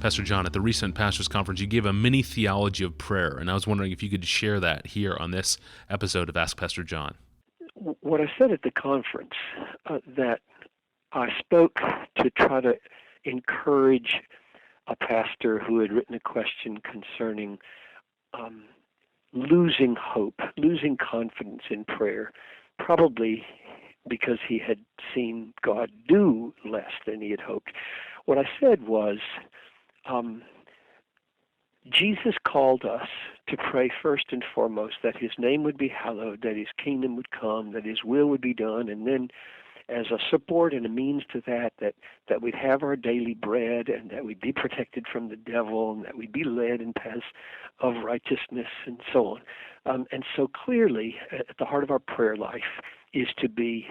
Pastor John, at the recent Pastors Conference, you gave a mini theology of prayer, and I was wondering if you could share that here on this episode of Ask Pastor John. What I said at the conference, that I spoke to try to encourage a pastor who had written a question concerning losing hope, losing confidence in prayer, probably because he had seen God do less than he had hoped. What I said was, Jesus called us to pray first and foremost that his name would be hallowed, that his kingdom would come, that his will would be done, and then as a support and a means to that we'd have our daily bread, and that we'd be protected from the devil, and that we'd be led in paths of righteousness, and so on. And so clearly, at the heart of our prayer life is to be,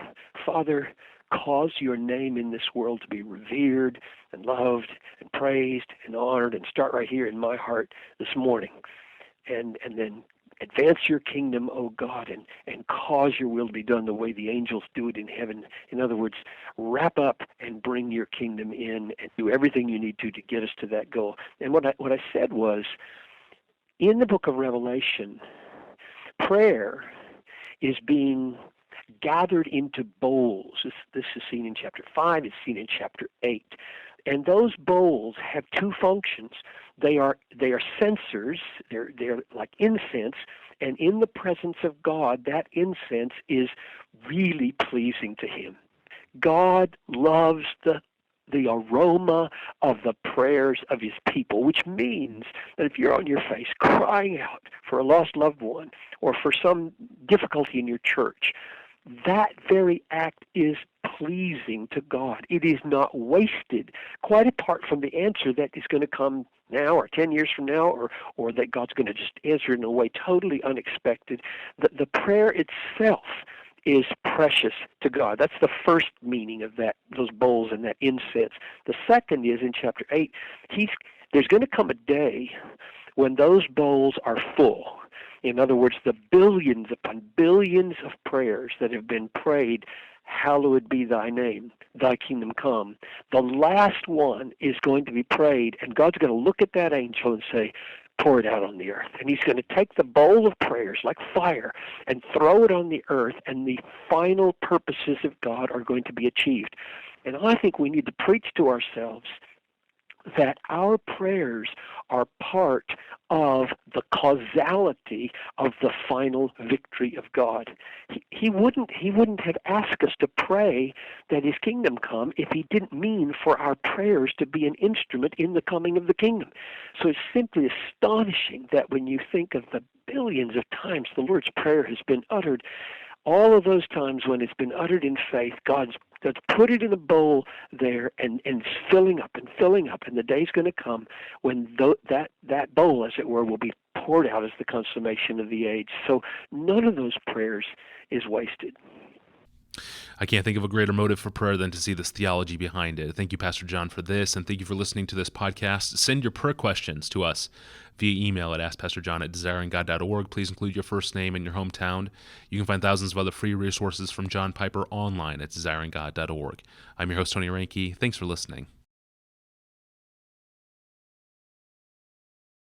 Father, cause your name in this world to be revered and loved and praised and honored, and start right here in my heart this morning. And then advance your kingdom, O God, and cause your will to be done the way the angels do it in heaven. In other words, wrap up and bring your kingdom in and do everything you need to get us to that goal. And what I said was, in the book of Revelation, prayer is being gathered into bowls. This is seen in chapter 5, it's seen in chapter 8. And those bowls have two functions. They are censers, they're like incense, and in the presence of God, that incense is really pleasing to him. God loves the aroma of the prayers of his people, which means that if you're on your face crying out for a lost loved one or for some difficulty in your church, that very act is pleasing to God. It is not wasted, quite apart from the answer that is going to come now or 10 years from now, or that God's going to just answer in a way totally unexpected. The prayer itself is precious to God. That's the first meaning of those bowls and that incense. The second is in chapter 8, there's going to come a day when those bowls are full. In other words, the billions upon billions of prayers that have been prayed, hallowed be thy name, thy kingdom come. The last one is going to be prayed, and God's going to look at that angel and say, pour it out on the earth. And he's going to take the bowl of prayers like fire and throw it on the earth, and the final purposes of God are going to be achieved. And I think we need to preach to ourselves that our prayers are part of the causality of the final victory of God. He wouldn't have asked us to pray that his kingdom come if he didn't mean for our prayers to be an instrument in the coming of the kingdom. So it's simply astonishing that when you think of the billions of times the Lord's Prayer has been uttered, all of those times when it's been uttered in faith, God's put it in a bowl there, and it's filling up, and the day's going to come when that bowl, as it were, will be poured out as the consummation of the age. So none of those prayers is wasted. I can't think of a greater motive for prayer than to see this theology behind it. Thank you, Pastor John, for this, and thank you for listening to this podcast. Send your prayer questions to us via email at askpastorjohn@desiringgod.org. Please include your first name and your hometown. You can find thousands of other free resources from John Piper online at desiringgod.org. I'm your host, Tony Reinke. Thanks for listening.